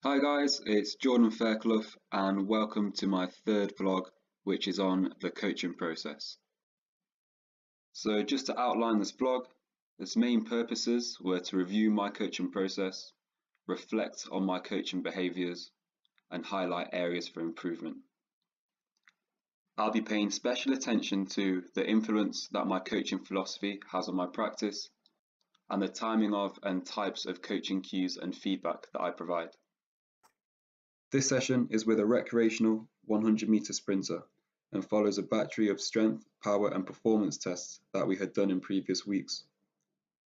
Hi guys, it's Jordan Fairclough and welcome to my third vlog, which is on the coaching process. So just to outline this vlog, its main purposes were to review my coaching process, reflect on my coaching behaviours and highlight areas for improvement. I'll be paying special attention to the influence that my coaching philosophy has on my practice and the timing of and types of coaching cues and feedback that I provide. This session is with a recreational 100-meter sprinter and follows a battery of strength, power and performance tests that we had done in previous weeks.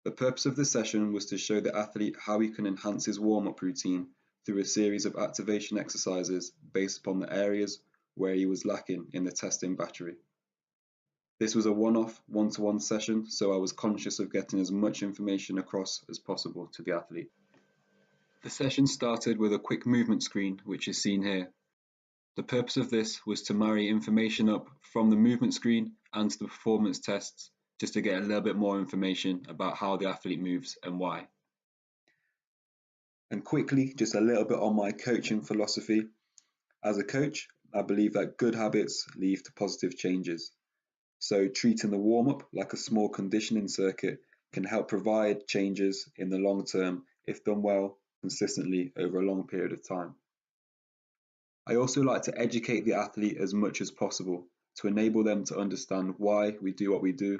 The purpose of this session was to show the athlete how he can enhance his warm-up routine through a series of activation exercises based upon the areas where he was lacking in the testing battery. This was a one-off, one-to-one session, so I was conscious of getting as much information across as possible to the athlete. The session started with a quick movement screen, which is seen here. The purpose of this was to marry information up from the movement screen and to the performance tests, just to get a little bit more information about how the athlete moves and why. And quickly, just a little bit on my coaching philosophy. As a coach, I believe that good habits lead to positive changes. So treating the warm-up like a small conditioning circuit can help provide changes in the long term if done well, consistently over a long period of time. I also like to educate the athlete as much as possible to enable them to understand why we do what we do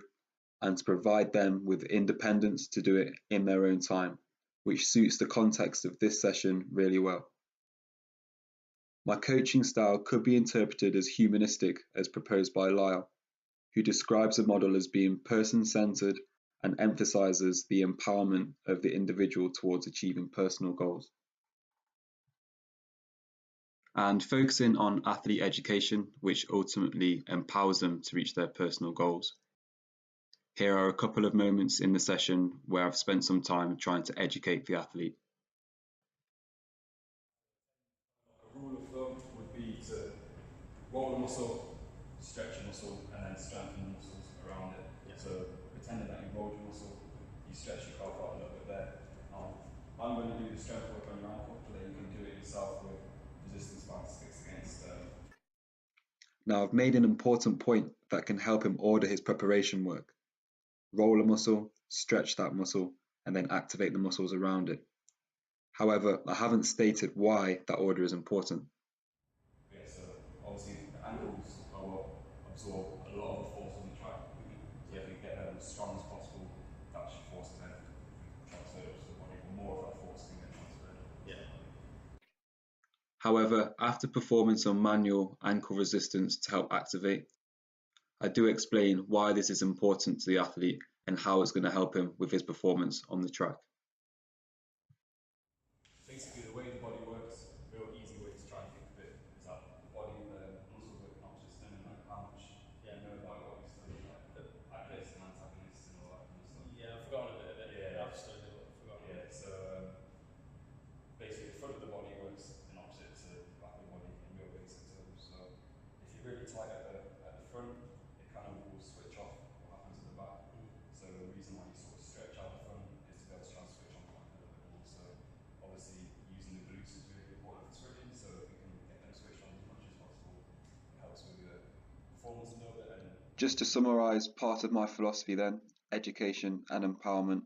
and to provide them with independence to do it in their own time, which suits the context of this session really well. My coaching style could be interpreted as humanistic as proposed by Lyle, who describes the model as being person-centered and emphasizes the empowerment of the individual towards achieving personal goals. And focusing on athlete education, which ultimately empowers them to reach their personal goals. Here are a couple of moments in the session where I've spent some time trying to educate the athlete. A rule of thumb would be to roll a muscle, stretch a muscle, and then strengthen the muscles around it. Yeah. So pretending that you rolled your muscle, you stretch your calf out a little bit there. Now, I'm going to do the strength work on your ankle, so that you can do it yourself with resistance band sticks against. Now I've made an important point that can help him order his preparation work. Roll a muscle, stretch that muscle, and then activate the muscles around it. However, I haven't stated why that order is important. Yeah, so obviously the ankles are what absorb a lot of the force on the track. So if you get them as strong as possible, that should force them transferred up to the body, or more of that force can get transferred up. Yeah. However, after performing some manual ankle resistance to help activate, I do explain why this is important to the athlete and how it's going to help him with his performance on the track. Basically, the way the body works, a real easy way to try and think of it is that the body, the muscles work in opposite system, and like how much you know about what you study, like agonists and antagonists and all that kind of stuff. Yeah, I've forgotten a bit of it. Yeah, I've studied it, but I've forgotten. Yeah, so basically, the front of the body works in opposite to the back of the body in real basic terms. So if you're really tight at the front, it kind of will switch off what happens at the back. So the reason why you sort of stretch out the front is to be able to try and switch on the back a little bit more. So obviously using the glutes is really important for switching, so if we can get them switched on as much as possible, it helps with the performance a little bit. Just to summarise part of my philosophy then, education and empowerment.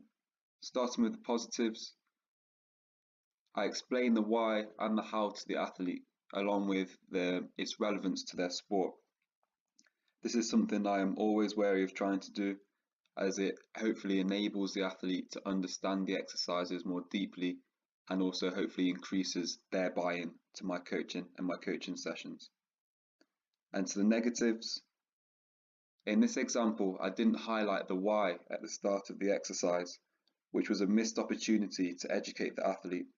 Starting with the positives, I explain the why and the how to the athlete, along with its relevance to their sport. This is something I am always wary of trying to do, as it hopefully enables the athlete to understand the exercises more deeply and also hopefully increases their buy-in to my coaching and my coaching sessions. And to the negatives, in this example, I didn't highlight the why at the start of the exercise, which was a missed opportunity to educate the athlete.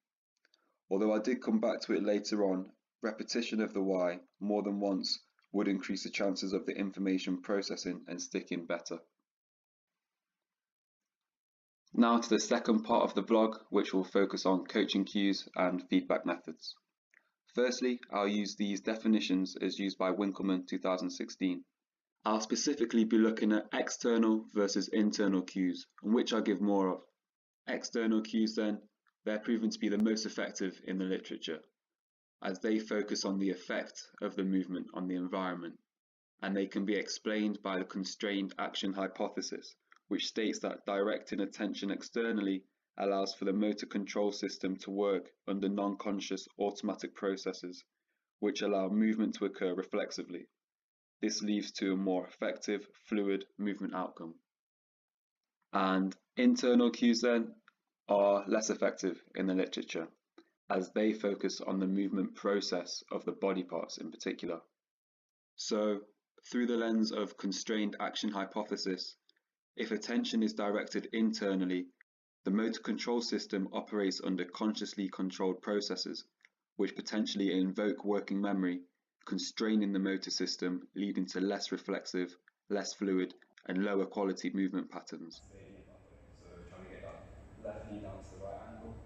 Although I did come back to it later on, repetition of the why more than once would increase the chances of the information processing and sticking better. Now to the second part of the vlog, which will focus on coaching cues and feedback methods. Firstly, I'll use these definitions as used by Winkelman 2016. I'll specifically be looking at external versus internal cues, and which I give more of. External cues then, They're proven to be the most effective in the literature, as they focus on the effect of the movement on the environment, and they can be explained by the constrained action hypothesis, which states that directing attention externally allows for the motor control system to work under non-conscious automatic processes, which allow movement to occur reflexively. This leads to a more effective, fluid movement outcome. And internal cues then are less effective in the literature, as they focus on the movement process of the body parts in particular. So, through the lens of constrained action hypothesis, if attention is directed internally, the motor control system operates under consciously controlled processes, which potentially invoke working memory, constraining the motor system, leading to less reflexive, less fluid, and lower quality movement patterns. So trying to get that left knee down to the right ankle.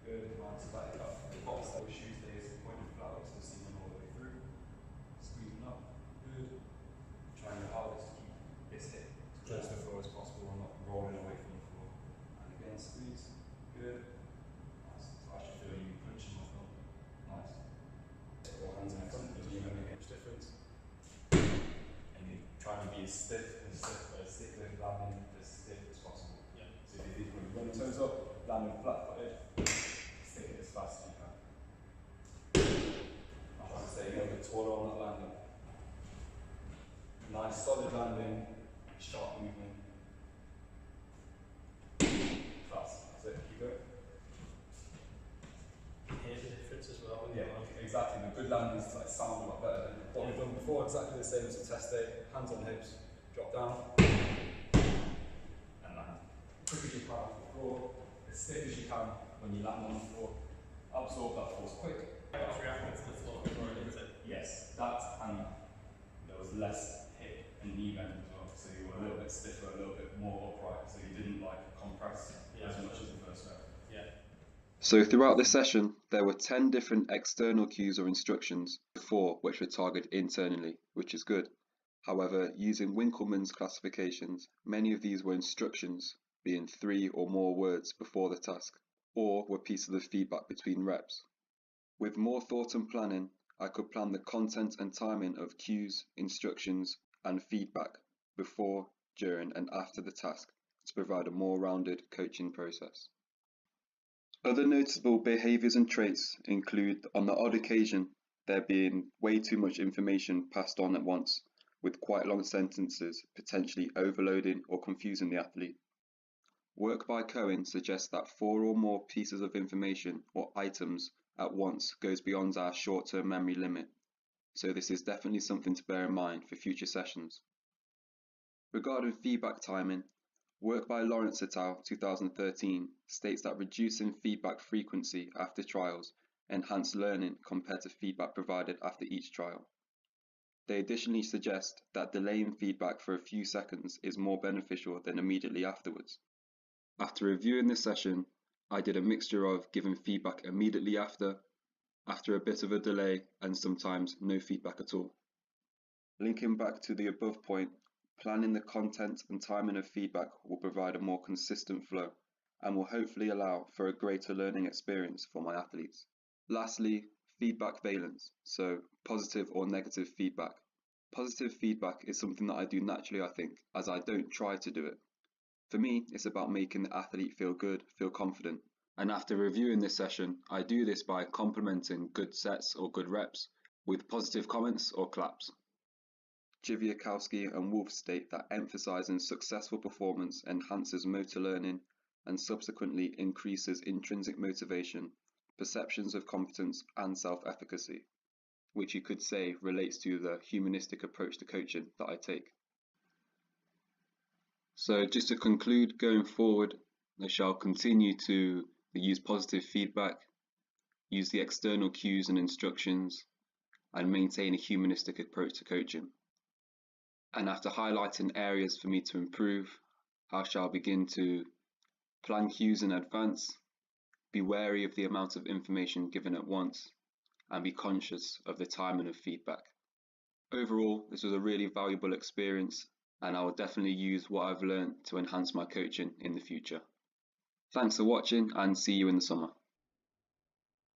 Good, nice, back it up. Box those shoes stays pointed flat, so seeing them all the way through. Squeezing up, good. Trying your hardest to keep this hip as close to the floor as possible and not rolling away from the floor. And again, squeeze, good. Nice. So I should feel you punching my thumb. Nice. Or hands in front, if you're going to make a difference. And you try to be as stiff with landing as stiff as possible. Yeah. So if you run the toes up, landing flat footed, stick it as fast as you can. I want to stay a little bit taller on that landing. Nice solid landing, sharp movement. Fast. That's it. Keep going. Hear the difference as well. Yeah, exactly. The good landings like sound a lot better than what we've done before. Exactly the same as a test day. Hands on hips, drop down, and land. Quick as you can off the floor, as stiff as you can when you land on the floor. Absorb that force quick. It's reacting to the floor before it hits it. Yes, that, and there was less hip and knee bend as well, so you were a little bit stiffer, a little bit more upright, so you didn't like compress as much as the first rep. Yeah. So throughout the session, there were 10 different external cues or instructions, 4 which were targeted internally, which is good. However, using Winkelmann's classifications, many of these were instructions, being 3 or more words before the task, or were pieces of feedback between reps. With more thought and planning, I could plan the content and timing of cues, instructions, and feedback before, during, and after the task to provide a more rounded coaching process. Other noticeable behaviours and traits include, on the odd occasion, there being way too much information passed on at once, with quite long sentences potentially overloading or confusing the athlete. Work by Cohen suggests that 4 or more pieces of information or items at once goes beyond our short-term memory limit, so this is definitely something to bear in mind for future sessions. Regarding feedback timing, work by Lawrence et al. 2013 states that reducing feedback frequency after trials enhance learning compared to feedback provided after each trial. They additionally suggest that delaying feedback for a few seconds is more beneficial than immediately afterwards. After reviewing this session, I did a mixture of giving feedback immediately after a bit of a delay, and sometimes no feedback at all. Linking back to the above point, planning the content and timing of feedback will provide a more consistent flow and will hopefully allow for a greater learning experience for my athletes. Lastly, feedback valence, so positive or negative feedback. Positive feedback is something that I do naturally, I think, as I don't try to do it. For me, it's about making the athlete feel good, feel confident. And after reviewing this session, I do this by complementing good sets or good reps with positive comments or claps. Dziwiakowski and Wolf state that emphasizing successful performance enhances motor learning and subsequently increases intrinsic motivation, perceptions of competence, and self-efficacy, which you could say relates to the humanistic approach to coaching that I take. So just to conclude, going forward, I shall continue to use positive feedback, use the external cues and instructions, and maintain a humanistic approach to coaching. And after highlighting areas for me to improve, I shall begin to plan cues in advance, be wary of the amount of information given at once, and be conscious of the timing of feedback. Overall, this was a really valuable experience, and I will definitely use what I've learned to enhance my coaching in the future. Thanks for watching and see you in the summer.